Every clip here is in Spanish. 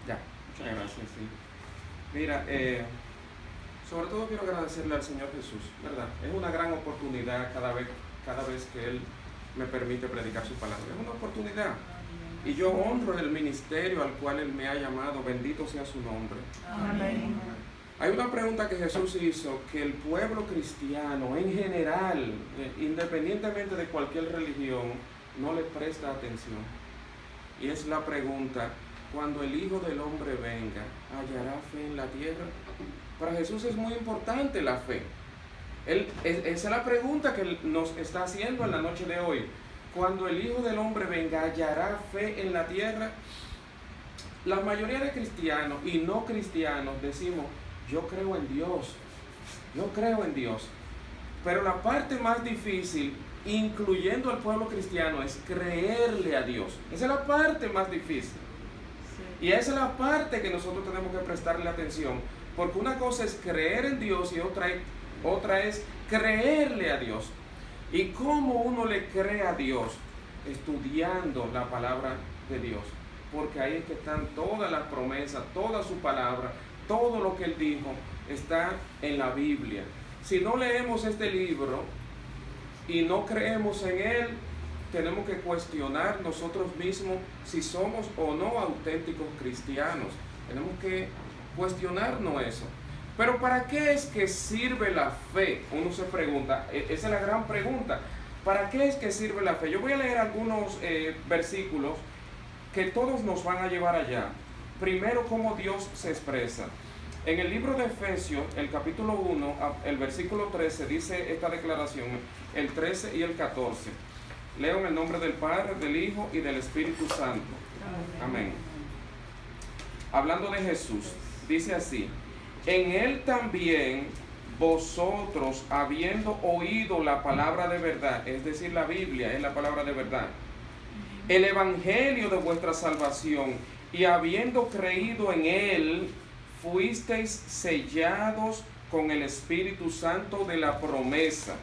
Ya, muchas gracias. Sí. Mira, sobre todo quiero agradecerle al Señor Jesús, ¿verdad? Es una gran oportunidad cada vez que Él me permite predicar su palabra. Es una oportunidad. Y yo honro el ministerio al cual Él me ha llamado. Bendito sea su nombre. Amén. Hay una pregunta que Jesús hizo que el pueblo cristiano en general, independientemente de cualquier religión, no le presta atención. Y es la pregunta: cuando el Hijo del Hombre venga, ¿hallará fe en la tierra? Para Jesús es muy importante la fe. Esa es la pregunta que nos está haciendo en la noche de hoy. Cuando el Hijo del Hombre venga, ¿hallará fe en la tierra? La mayoría de cristianos y no cristianos decimos: yo creo en Dios, yo creo en Dios. Pero la parte más difícil, incluyendo al pueblo cristiano, es creerle a Dios. Esa es la parte más difícil. Y esa es la parte que nosotros tenemos que prestarle atención. Porque una cosa es creer en Dios y otra es creerle a Dios. ¿Y cómo uno le cree a Dios? Estudiando la palabra de Dios. Porque ahí es que están todas las promesas, toda su palabra, todo lo que Él dijo está en la Biblia. Si no leemos este libro y no creemos en Él, tenemos que cuestionar nosotros mismos si somos o no auténticos cristianos. Tenemos que cuestionarnos eso. Pero ¿para qué es que sirve la fe? Uno se pregunta, esa es la gran pregunta. ¿Para qué es que sirve la fe? Yo voy a leer algunos versículos que todos nos van a llevar allá. Primero, cómo Dios se expresa. En el libro de Efesios, el capítulo 1, el versículo 13, dice esta declaración, el 13 y el 14. Leo en el nombre del Padre, del Hijo y del Espíritu Santo. Amén. Hablando de Jesús, dice así: en Él también vosotros, habiendo oído la palabra de verdad, es decir, la Biblia es la palabra de verdad, el evangelio de vuestra salvación, y habiendo creído en Él, fuisteis sellados con el Espíritu Santo de la promesa,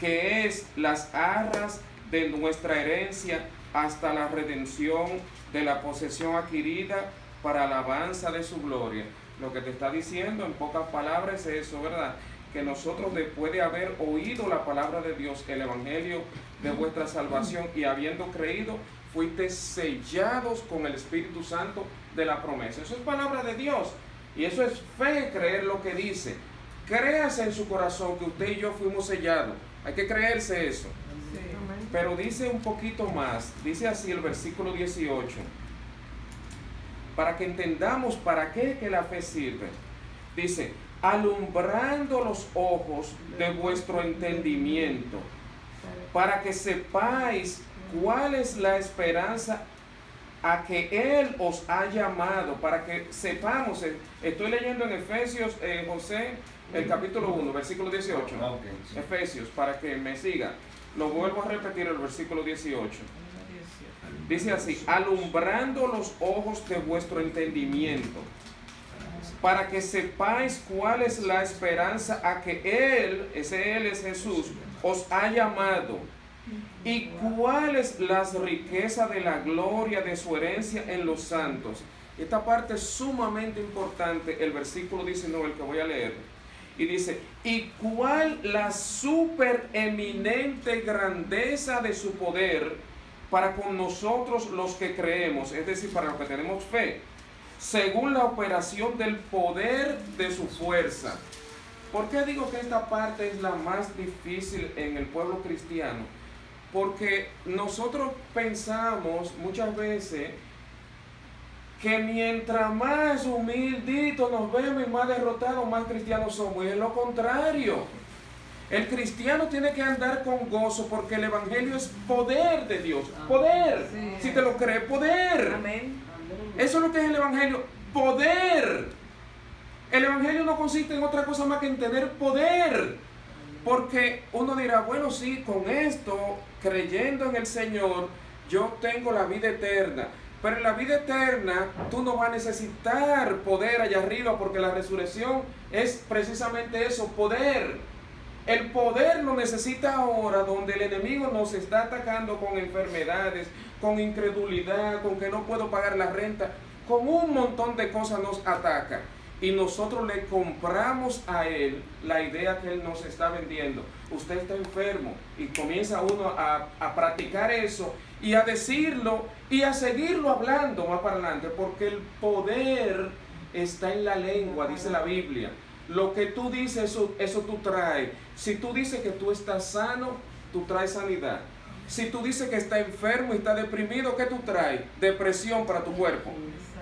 que es las arras de nuestra herencia hasta la redención de la posesión adquirida para alabanza de su gloria. Lo que te está diciendo en pocas palabras es eso, ¿verdad? Que nosotros, después de haber oído la palabra de Dios, el evangelio de vuestra salvación, y habiendo creído, fuiste sellados con el Espíritu Santo de la promesa. Eso es palabra de Dios. Y eso es fe, creer lo que dice. Créase en su corazón que usted y yo fuimos sellados. Hay que creerse eso. Pero dice un poquito más. Dice así el versículo 18. Para que entendamos para qué es que la fe sirve. Dice: alumbrando los ojos de vuestro entendimiento, para que sepáis cuál es la esperanza a que Él os ha llamado, para que sepamos. Estoy leyendo en Efesios, José, el capítulo 1, versículo 18. Efesios, para que me siga. Lo vuelvo a repetir, el versículo 18. Dice así: alumbrando los ojos de vuestro entendimiento, para que sepáis cuál es la esperanza a que Él, ese Él es Jesús, os ha llamado, y cuál es la riqueza de la gloria de su herencia en los santos. Esta parte es sumamente importante, el versículo 19, el que voy a leer. Y dice: y cuál la supereminente grandeza de su poder para con nosotros los que creemos, es decir, para los que tenemos fe, según la operación del poder de su fuerza. ¿Por qué digo que esta parte es la más difícil en el pueblo cristiano? Porque nosotros pensamos muchas veces que mientras más humilditos nos vemos y más derrotados, más cristianos somos. Y es lo contrario. El cristiano tiene que andar con gozo, porque el evangelio es poder de Dios. Poder. Sí. Si te lo crees, poder. Amén. Eso es lo que es el evangelio. Poder. El evangelio no consiste en otra cosa más que en tener poder. Porque uno dirá: bueno, sí, con esto, creyendo en el Señor, yo tengo la vida eterna. Pero en la vida eterna tú no vas a necesitar poder allá arriba, porque la resurrección es precisamente eso, poder. El poder lo necesita ahora, donde el enemigo nos está atacando con enfermedades, con incredulidad, con que no puedo pagar la renta, con un montón de cosas nos ataca. Y nosotros le compramos a él la idea que él nos está vendiendo. Usted está enfermo, y comienza uno a practicar eso y a decirlo y a seguirlo hablando más para adelante, porque el poder está en la lengua, dice la Biblia. Lo que tú dices, eso tú traes. Si tú dices que tú estás sano, tú traes sanidad. Si tú dices que estás enfermo y estás deprimido, ¿qué tú traes? Depresión para tu cuerpo.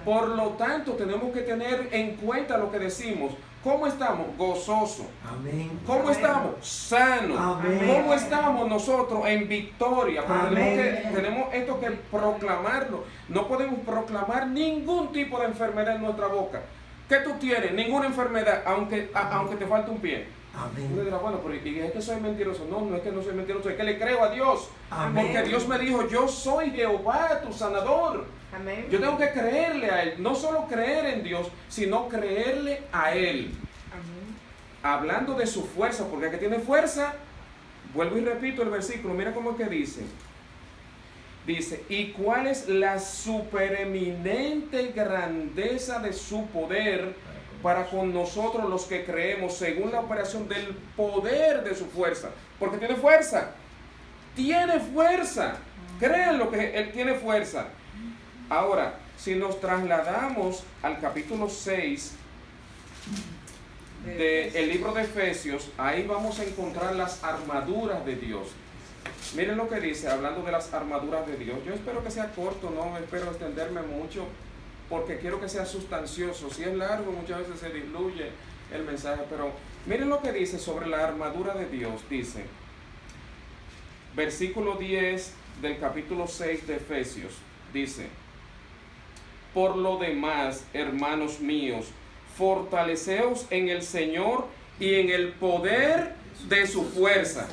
Por lo tanto, tenemos que tener en cuenta lo que decimos. ¿Cómo estamos? Gozoso. Amén. ¿Cómo estamos? Sanos. Amén. ¿Cómo estamos nosotros? En victoria. Pero tenemos esto que proclamarlo. No podemos proclamar ningún tipo de enfermedad en nuestra boca. ¿Qué tú tienes? Ninguna enfermedad, aunque te falte un pie. Amén. Uno dirá, bueno, pero es que soy mentiroso. No, no es que no soy mentiroso, es que le creo a Dios. Amén. Porque Dios me dijo, yo soy Jehová, tu sanador. Amén. Yo tengo que creerle a Él. No solo creer en Dios, sino creerle a Él. Amén. Hablando de su fuerza, porque el que tiene fuerza, vuelvo y repito el versículo, mira cómo es que dice. Dice, ¿y cuál es la supereminente grandeza de su poder para con nosotros los que creemos, según la operación del poder de su fuerza? Porque tiene fuerza. Tiene fuerza. Créanlo que Él tiene fuerza. Ahora, si nos trasladamos al capítulo 6 del libro de Efesios, ahí vamos a encontrar las armaduras de Dios. Miren lo que dice, hablando de las armaduras de Dios. Yo espero que sea corto, no espero extenderme mucho, porque quiero que sea sustancioso. Si es largo, muchas veces se diluye el mensaje, pero miren lo que dice sobre la armadura de Dios. Dice, versículo 10 del capítulo 6 de Efesios, dice, por lo demás, hermanos míos, fortaleceos en el Señor y en el poder de su fuerza.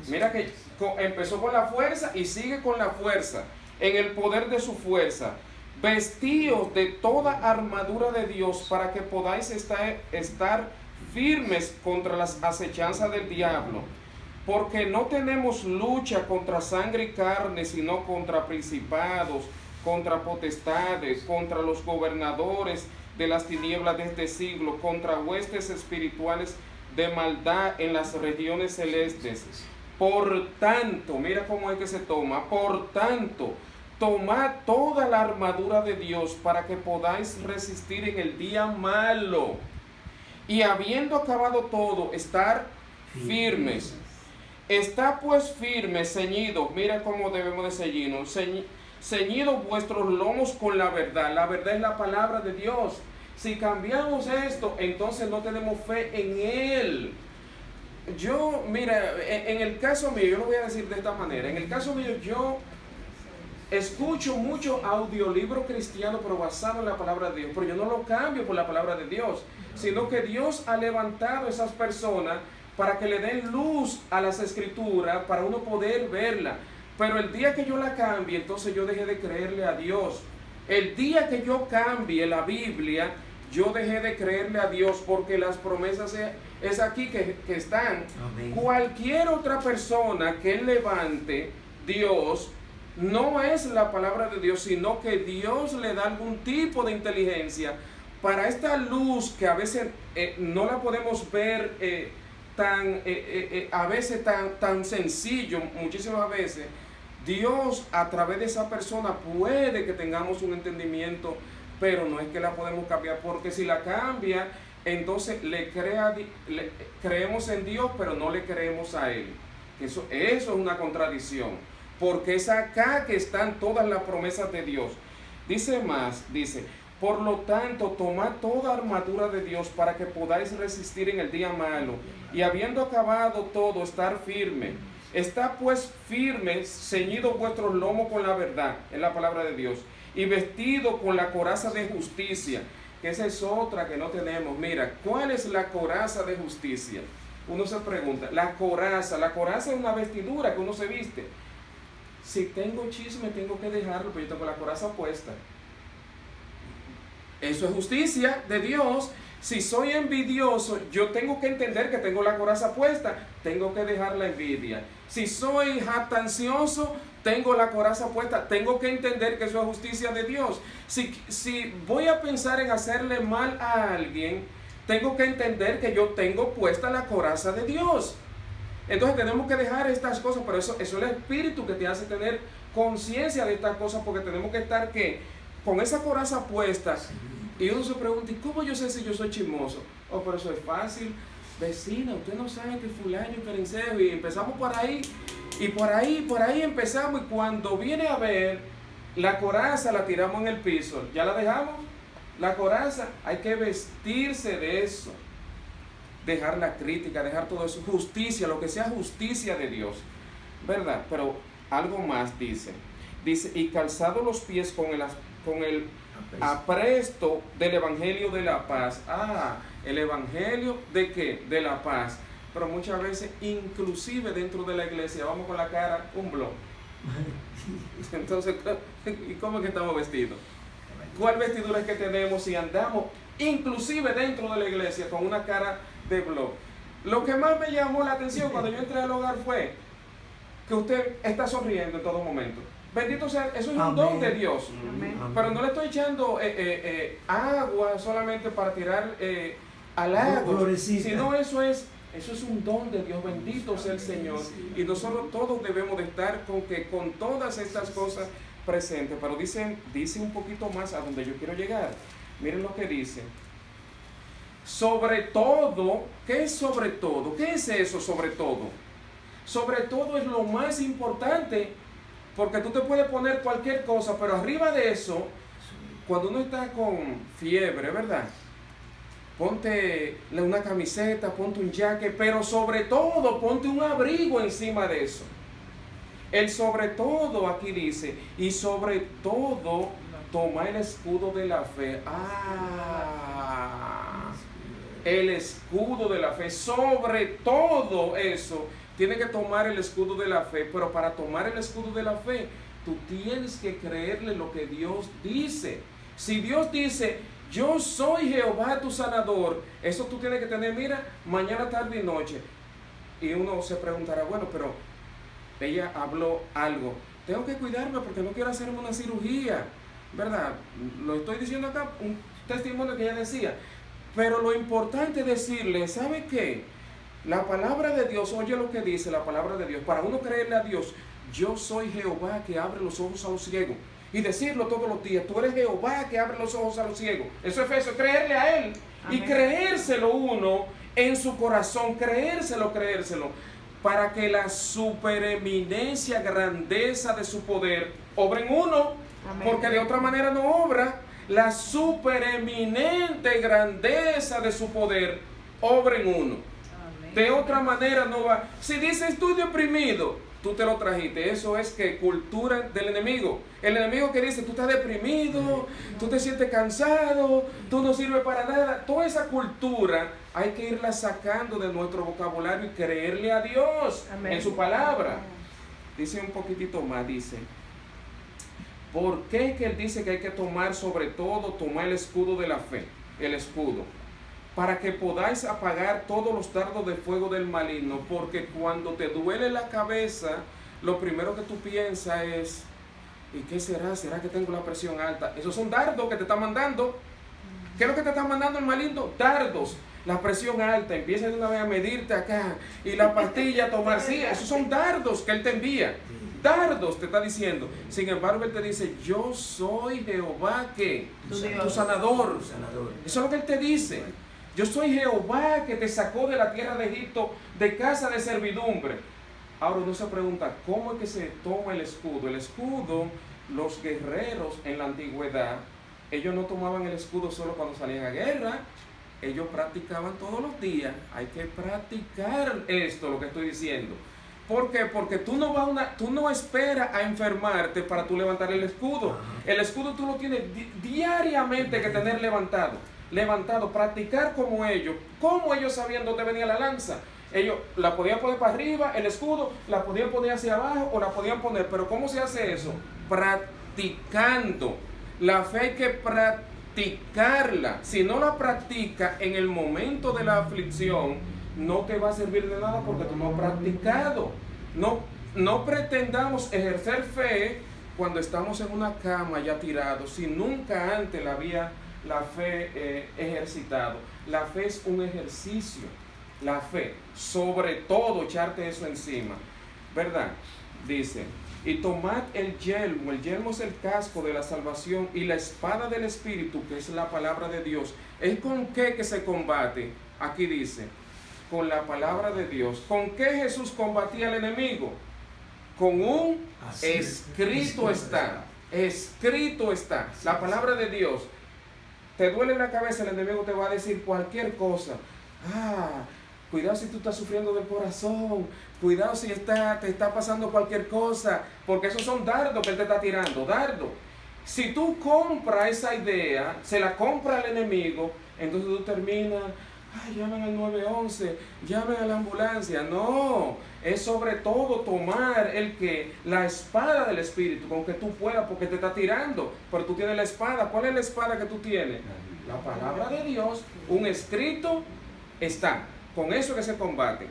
Mira que empezó con la fuerza y sigue con la fuerza. En el poder de su fuerza. Vestíos de toda armadura de Dios para que podáis estar firmes contra las acechanzas del diablo. Porque no tenemos lucha contra sangre y carne, sino contra principados, contra potestades, contra los gobernadores de las tinieblas de este siglo, contra huestes espirituales de maldad en las regiones celestes. Por tanto, mira cómo es que se toma. Por tanto, tomad toda la armadura de Dios para que podáis resistir en el día malo. Y habiendo acabado todo, estar firmes. Está pues firme, ceñido. Mira cómo debemos de ceñirnos. Ceñidos vuestros lomos con la verdad. La verdad es la palabra de Dios. Si cambiamos esto, entonces no tenemos fe en Él. Yo, mira, en el caso mío, yo lo voy a decir de esta manera. En el caso mío, yo escucho mucho audiolibro cristiano, pero basado en la palabra de Dios. Pero yo no lo cambio por la palabra de Dios, sino que Dios ha levantado a esas personas para que le den luz a las escrituras, para uno poder verla. Pero el día que yo la cambie, entonces yo dejé de creerle a Dios. El día que yo cambie la Biblia, yo dejé de creerle a Dios, porque las promesas es aquí que están. Amén. Cualquier otra persona que él levante, Dios, no es la palabra de Dios, sino que Dios le da algún tipo de inteligencia para esta luz que a veces no la podemos ver a veces tan sencillo, muchísimas veces. Dios a través de esa persona puede que tengamos un entendimiento, pero no es que la podemos cambiar, porque si la cambia, entonces creemos en Dios, pero no le creemos a Él. Eso es una contradicción, porque es acá que están todas las promesas de Dios. Dice más, dice, por lo tanto, tomad toda armadura de Dios para que podáis resistir en el día malo, y habiendo acabado todo, estar firme. Está pues firme, ceñido vuestros lomos con la verdad, es la palabra de Dios, y vestido con la coraza de justicia, que esa es otra que no tenemos. Mira, ¿cuál es la coraza de justicia? Uno se pregunta, la coraza es una vestidura que uno se viste. Si tengo chisme, tengo que dejarlo, pero yo tengo la coraza puesta. Eso es justicia de Dios. Si soy envidioso, yo tengo que entender que tengo la coraza puesta, tengo que dejar la envidia. Si soy jactancioso, tengo la coraza puesta, tengo que entender que eso es justicia de Dios. Si voy a pensar en hacerle mal a alguien, tengo que entender que yo tengo puesta la coraza de Dios. Entonces tenemos que dejar estas cosas, pero eso es el Espíritu que te hace tener conciencia de estas cosas, porque tenemos que estar ¿qué? Con esa coraza puesta. Y uno se pregunta, ¿y cómo yo sé si yo soy chismoso? Oh, pero eso es fácil. Vecina, usted no sabe que fulano y perenceo, y empezamos por ahí, y por ahí empezamos, y cuando viene a ver, la coraza la tiramos en el piso, ¿ya la dejamos? La coraza, hay que vestirse de eso, dejar la crítica, dejar todo eso, justicia, lo que sea justicia de Dios, ¿verdad? Pero algo más dice, y calzado los pies con el apresto del Evangelio de la paz. El Evangelio ¿de qué? De la paz. Pero muchas veces, inclusive dentro de la iglesia, vamos con la cara un blog. Entonces, ¿y cómo es que estamos vestidos? ¿Cuál vestidura es que tenemos si andamos inclusive dentro de la iglesia con una cara de blog? Lo que más me llamó la atención cuando yo entré al hogar fue que usted está sonriendo en todo momento. Bendito sea, eso es un don de Dios. Amén. Pero no le estoy echando agua solamente para tirar halagos, sino eso es un don de Dios. Bendito sea el Señor. Y nosotros todos debemos de estar con todas estas cosas presentes. Pero dice un poquito más a donde yo quiero llegar. Miren lo que dice. Sobre todo, ¿qué es sobre todo? ¿Qué es eso sobre todo? Sobre todo es lo más importante. Porque tú te puedes poner cualquier cosa, pero arriba de eso, cuando uno está con fiebre, ¿verdad? Ponte una camiseta, ponte un jacket, pero sobre todo ponte un abrigo encima de eso. El sobre todo aquí dice, y sobre todo toma el escudo de la fe. El escudo de la fe. Sobre todo eso, tiene que tomar el escudo de la fe, pero para tomar el escudo de la fe, tú tienes que creerle lo que Dios dice. Si Dios dice, yo soy Jehová tu sanador, eso tú tienes que tener, mira, mañana, tarde y noche. Y uno se preguntará, bueno, pero ella habló algo. Tengo que cuidarme porque no quiero hacerme una cirugía, ¿verdad? Lo estoy diciendo acá, un testimonio que ella decía. Pero lo importante es decirle, ¿sabe qué? La palabra de Dios, oye lo que dice la palabra de Dios. Para uno creerle a Dios, yo soy Jehová que abre los ojos a los ciegos. Y decirlo todos los días, tú eres Jehová que abre los ojos a los ciegos. Eso es eso, creerle a Él. Amén. Y creérselo uno en su corazón, creérselo. Para que la supereminencia, grandeza de su poder obre en uno. Amén. Porque de otra manera no obra. La supereminente grandeza de su poder obra en uno. De otra manera no va. Si dice estoy deprimido, tú te lo trajiste. Eso es que cultura del enemigo. El enemigo que dice tú estás deprimido, tú te sientes cansado, tú no sirves para nada. Toda esa cultura hay que irla sacando de nuestro vocabulario y creerle a Dios. Amén. En su palabra. Dice un poquitito más, dice. ¿Por qué es que él dice que hay que tomar sobre todo, tomar el escudo de la fe? El escudo. Para que podáis apagar todos los dardos de fuego del maligno, porque cuando te duele la cabeza, lo primero que tú piensas es, ¿y qué será? ¿Será que tengo la presión alta? Esos son dardos que te están mandando. ¿Qué es lo que te está mandando el maligno? Dardos. La presión alta, empieza de una vez a medirte acá, y la pastilla a tomar, sí, esos son dardos que él te envía. Dardos te está diciendo. Sin embargo, él te dice, yo soy Jehová, ¿qué? Tu sanador. Eso es lo que él te dice. Yo soy Jehová que te sacó de la tierra de Egipto, de casa de servidumbre. Ahora uno se pregunta, ¿cómo es que se toma el escudo? El escudo, los guerreros en la antigüedad, ellos no tomaban el escudo solo cuando salían a guerra. Ellos practicaban todos los días. Hay que practicar esto, lo que estoy diciendo. ¿Por qué? Porque tú no esperas a enfermarte para tú levantar el escudo. El escudo tú lo tienes diariamente que tener levantado, practicar como ellos. ¿Cómo ellos sabían dónde venía la lanza? Ellos la podían poner para arriba, el escudo, la podían poner hacia abajo o la podían poner. Pero ¿cómo se hace eso? Practicando. La fe hay que practicarla. Si no la practica en el momento de la aflicción, no te va a servir de nada porque tú no has practicado. No pretendamos ejercer fe cuando estamos en una cama ya tirados, si nunca antes la fe ejercitado. La fe es un ejercicio. La fe, sobre todo echarte eso encima, ¿verdad? Dice, y tomad el yelmo es el casco de la salvación y la espada del Espíritu, que es la palabra de Dios. ¿Es con qué que se combate? Aquí dice, con la palabra de Dios. ¿Con qué Jesús combatía al enemigo? Con un escrito está. Escrito está. La palabra de Dios. Te duele la cabeza, el enemigo te va a decir cualquier cosa. Cuidado si tú estás sufriendo del corazón. Cuidado si te está pasando cualquier cosa. Porque esos son dardos que él te está tirando. Dardo. Si tú compras esa idea, se la compra al enemigo, entonces tú terminas, llamen al 911, llamen a la ambulancia. No, es sobre todo tomar la espada del Espíritu, con que tú puedas, porque te está tirando, pero tú tienes la espada. ¿Cuál es la espada que tú tienes? La palabra de Dios, un escrito está. Con eso que se combate.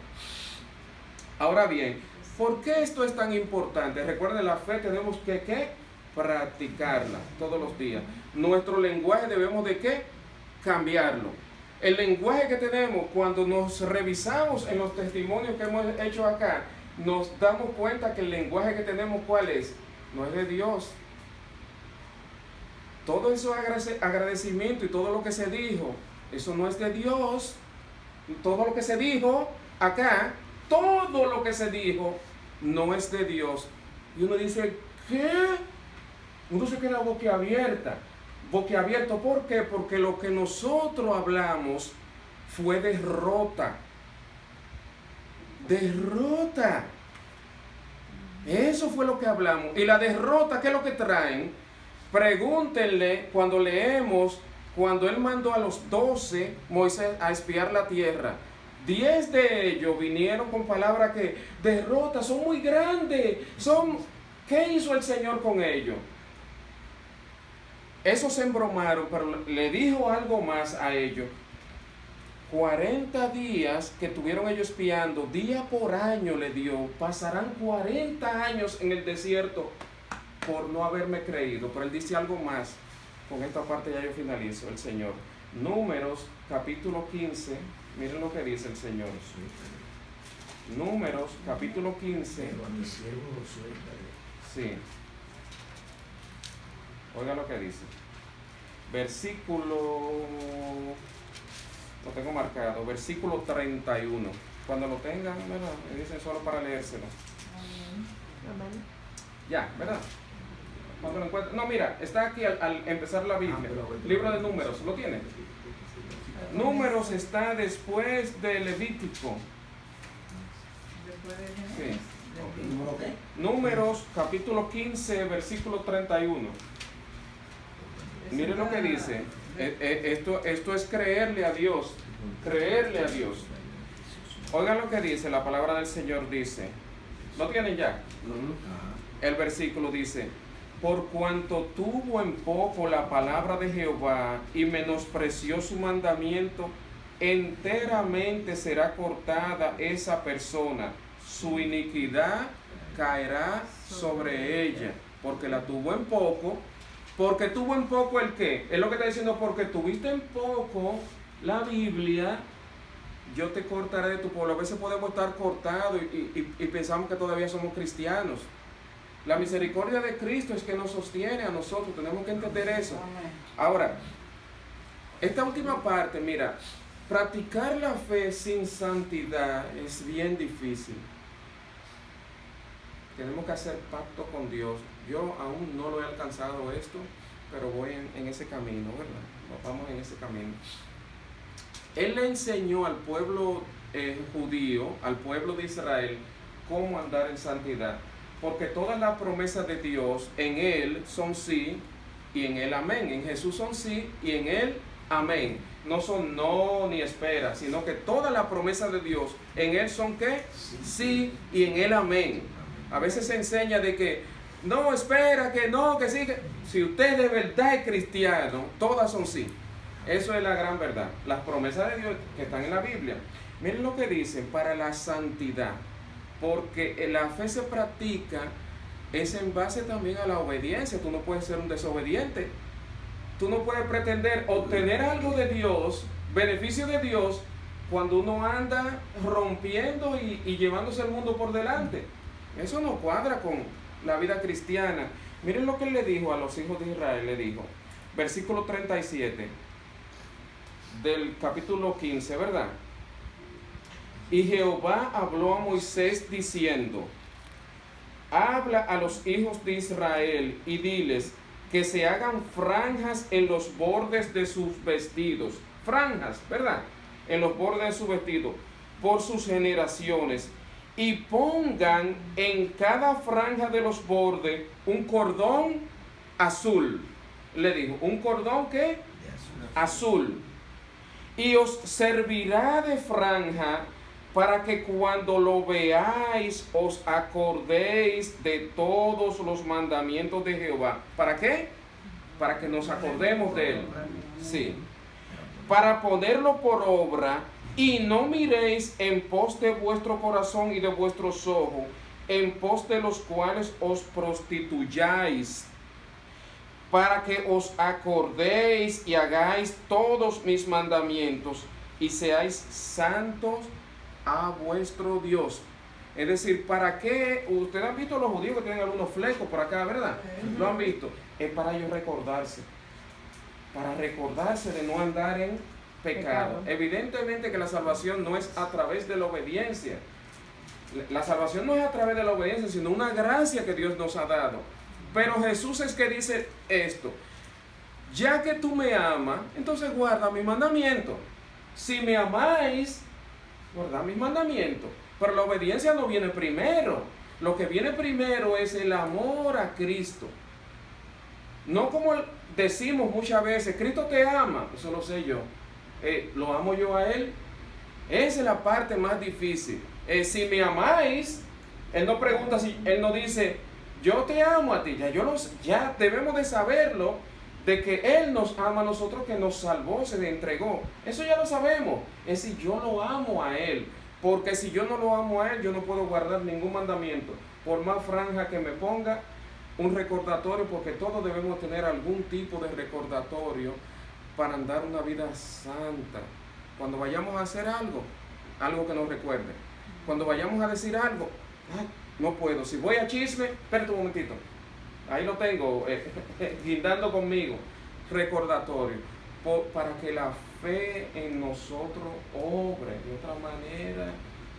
Ahora bien, ¿por qué esto es tan importante? Recuerden, la fe tenemos que practicarla todos los días. Nuestro lenguaje debemos de ¿qué? Cambiarlo. El lenguaje que tenemos, cuando nos revisamos en los testimonios que hemos hecho acá, nos damos cuenta que el lenguaje que tenemos, ¿cuál es? No es de Dios. Todo eso agradecimiento y todo lo que se dijo, eso no es de Dios. Todo lo que se dijo acá, todo lo que se dijo, no es de Dios. Y uno dice, ¿qué? Uno se queda boquiabierta. Boquiabierto, ¿por qué? Porque lo que nosotros hablamos fue derrota. Derrota. Eso fue lo que hablamos. Y la derrota, ¿qué es lo que traen? Pregúntenle cuando leemos, cuando él mandó a los 12 Moisés a espiar la tierra. 10 de ellos vinieron con palabras que derrota, son muy grandes. ¿Qué hizo el Señor con ellos? Esos se embromaron, pero le dijo algo más a ellos. 40 días que tuvieron ellos espiando, día por año le dio. Pasarán 40 años en el desierto por no haberme creído. Pero él dice algo más. Con esta parte ya yo finalizo, el Señor. Números, capítulo 15. Miren lo que dice el Señor. Números, capítulo 15. Sí. Oiga lo que dice. Versículo, lo tengo marcado, versículo 31. Cuando lo tengan, ¿verdad? Me dicen solo para leérselo. Amén. Ya, ¿verdad? Cuando lo encuentren. No, mira, está aquí al empezar la Biblia. Libro de Números, ¿lo tiene? Números está después de Levítico. Sí. Números, capítulo 15, versículo 31. Miren lo que dice. Esto es creerle a Dios. Creerle a Dios. Oigan lo que dice, la palabra del Señor dice. ¿Lo tienen ya? El versículo dice: por cuanto tuvo en poco la palabra de Jehová y menospreció su mandamiento, enteramente será cortada esa persona. Su iniquidad caerá sobre ella, porque la tuvo en poco. Porque tuvo en poco el qué. Es lo que está diciendo, porque tuviste en poco la Biblia, yo te cortaré de tu pueblo. A veces podemos estar cortados y pensamos que todavía somos cristianos. La misericordia de Cristo es que nos sostiene a nosotros. Tenemos que entender eso. Ahora, esta última parte, mira, practicar la fe sin santidad es bien difícil. Tenemos que hacer pacto con Dios. Yo aún no lo he alcanzado esto, pero voy en ese camino, ¿verdad? Vamos en ese camino. Él le enseñó al pueblo judío, al pueblo de Israel, cómo andar en santidad. Porque todas las promesas de Dios en Él son sí y en Él amén. En Jesús son sí y en Él amén. No son no ni espera, sino que todas las promesas de Dios en Él son ¿qué? Sí y en Él amén. A veces se enseña de que no, espera, que no, que sí. Si usted de verdad es cristiano, todas son sí. Eso es la gran verdad. Las promesas de Dios que están en la Biblia. Miren lo que dicen, para la santidad. Porque la fe se practica, es en base también a la obediencia. Tú no puedes ser un desobediente. Tú no puedes pretender obtener algo de Dios, beneficio de Dios, cuando uno anda rompiendo y llevándose el mundo por delante. Eso no cuadra con la vida cristiana. Miren lo que él le dijo a los hijos de Israel, le dijo, versículo 37 del capítulo 15, ¿verdad? Y Jehová habló a Moisés diciendo, habla a los hijos de Israel y diles que se hagan franjas en los bordes de sus vestidos. Franjas, ¿verdad? En los bordes de su vestido, por sus generaciones. Y pongan en cada franja de los bordes un cordón azul. Le dijo, ¿un cordón qué? Azul. Y os servirá de franja para que cuando lo veáis os acordéis de todos los mandamientos de Jehová. ¿Para qué? Para que nos acordemos de él. Sí. Para ponerlo por obra, y no miréis en pos de vuestro corazón y de vuestros ojos, en pos de los cuales os prostituyáis, para que os acordéis y hagáis todos mis mandamientos, y seáis santos a vuestro Dios. Es decir, ¿para qué? Ustedes han visto a los judíos que tienen algunos flecos por acá, ¿verdad? ¿Lo han visto? Es para ellos recordarse. Para recordarse de no andar en pecado. Evidentemente que la salvación no es a través de la obediencia. La salvación no es a través de la obediencia, sino una gracia que Dios nos ha dado. Pero Jesús es que dice esto: ya que tú me amas, entonces guarda mi mandamiento. Si me amáis, guarda mis mandamientos. Pero la obediencia no viene primero. Lo que viene primero es el amor a Cristo. No como decimos muchas veces, Cristo te ama. Eso lo sé yo. ¿Lo amo yo a Él? Esa es la parte más difícil. Si me amáis, Él no pregunta, si Él no dice, yo te amo a ti. Ya debemos de saberlo, de que Él nos ama a nosotros, que nos salvó, se le entregó. Eso ya lo sabemos. Es si yo lo amo a Él. Porque si yo no lo amo a Él, yo no puedo guardar ningún mandamiento. Por más franja que me ponga, un recordatorio, porque todos debemos tener algún tipo de recordatorio para andar una vida santa. Cuando vayamos a hacer algo que nos recuerde. Cuando vayamos a decir algo, ay, no puedo. Si voy a chisme, espérate un momentito. Ahí lo tengo, guindando conmigo. Recordatorio. Para que la fe en nosotros obre. De otra manera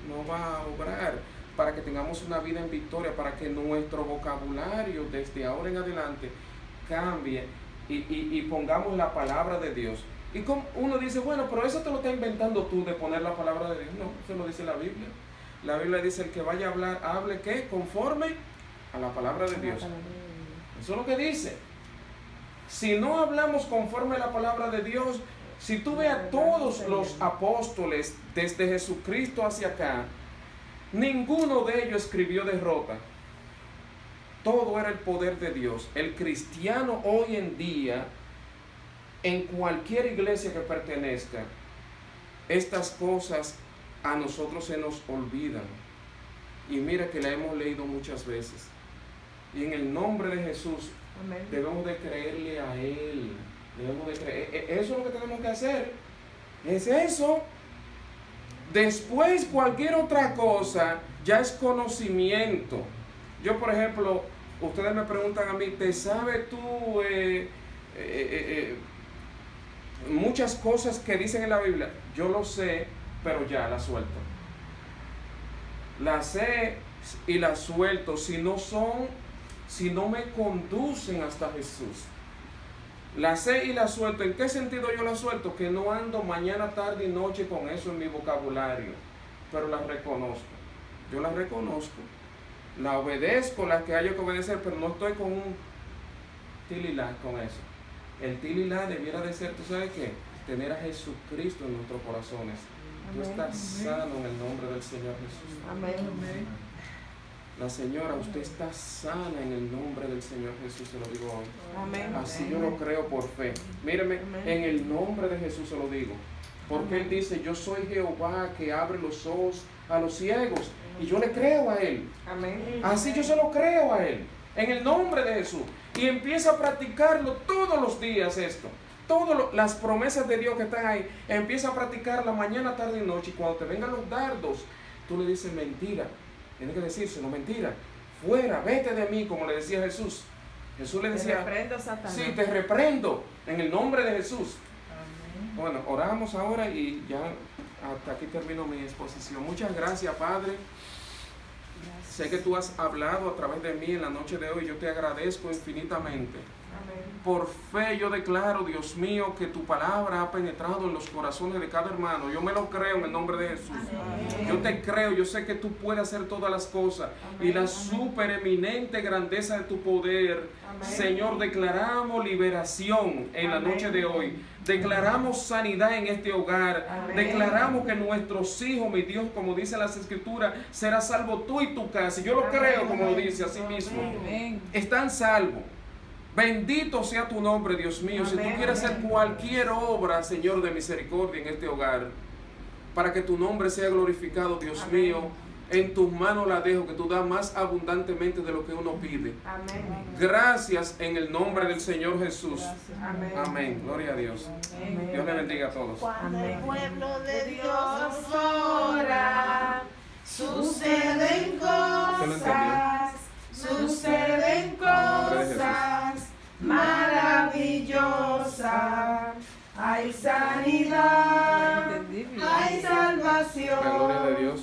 no va a obrar. Para que tengamos una vida en victoria. Para que nuestro vocabulario desde ahora en adelante cambie. Y pongamos la palabra de Dios. Y como uno dice, bueno, pero eso te lo estás inventando tú, de poner la palabra de Dios. No, eso lo dice la Biblia. La Biblia dice, el que vaya a hablar, hable ¿qué? Conforme a la palabra de Dios. Eso es lo que dice. Si no hablamos conforme a la palabra de Dios, si tú ves a todos los apóstoles desde Jesucristo hacia acá, ninguno de ellos escribió derrota. Todo era el poder de Dios. El cristiano hoy en día, en cualquier iglesia que pertenezca, estas cosas a nosotros se nos olvidan. Y mira que la hemos leído muchas veces. Y en el nombre de Jesús, amén, debemos de creerle a Él. Debemos de creer. Eso es lo que tenemos que hacer. Es eso. Después cualquier otra cosa ya es conocimiento. Yo, por ejemplo, ustedes me preguntan a mí, ¿te sabes tú muchas cosas que dicen en la Biblia? Yo lo sé, pero ya las suelto. Las sé y las suelto si no me conducen hasta Jesús. Las sé y las suelto. ¿En qué sentido yo las suelto? Que no ando mañana, tarde y noche con eso en mi vocabulario, pero las reconozco. Yo las reconozco. La obedezco, las que haya que obedecer, pero no estoy con un tililá con eso. El tililá debiera de ser, ¿tú sabes qué? Tener a Jesucristo en nuestros corazones. Tú estás sano en el nombre del Señor Jesús. Amén. Amén. La señora, usted está sana en el nombre del Señor Jesús, se lo digo hoy. Amén. Así yo lo creo por fe. Míreme, en el nombre de Jesús se lo digo. Porque Él dice, yo soy Jehová que abre los ojos a los ciegos. Y yo le creo a Él. Amén. Así yo se lo creo a Él. En el nombre de Jesús. Y empieza a practicarlo todos los días esto. Todas las promesas de Dios que están ahí. Empieza a practicarla mañana, tarde y noche. Y cuando te vengan los dardos, tú le dices mentira. Tienes que decírselo, mentira. Fuera, vete de mí, como le decía Jesús. Jesús le decía, Te reprendo, Satanás. sí, te reprendo en el nombre de Jesús. Amén. Bueno, oramos ahora y ya hasta aquí termino mi exposición. Muchas gracias, Padre. Sé que tú has hablado a través de mí en la noche de hoy. Yo te agradezco infinitamente. Amén. Por fe yo declaro, Dios mío, que tu palabra ha penetrado en los corazones de cada hermano. Yo me lo creo en el nombre de Jesús. Amén. Yo te creo, yo sé que tú puedes hacer todas las cosas. Amén. Y la supereminente grandeza de tu poder. Amén. Señor, declaramos liberación en la Amén. noche de hoy. Declaramos sanidad en este hogar. Amén. Declaramos que nuestros hijos, mi Dios, como dice las Escrituras, será salvo tú y tu casa. Y yo lo Amén. creo, como lo dice así mismo. Amén. Están salvos. Bendito sea tu nombre, Dios mío. Si tú Amén. quieres hacer cualquier obra, Señor, de misericordia en este hogar, para que tu nombre sea glorificado, Dios Amén. mío, en tus manos la dejo, que tú das más abundantemente de lo que uno pide. Amén. Gracias en el nombre del Señor Jesús. Amén. Amén. Gloria a Dios. Amén. Dios le bendiga a todos. Cuando el Amén. pueblo de Dios ora, suceden ¿Se lo entendió? cosas, suceden cosas maravillosas. Hay sanidad, Entendí bien. hay La gloria de salvación, Dios.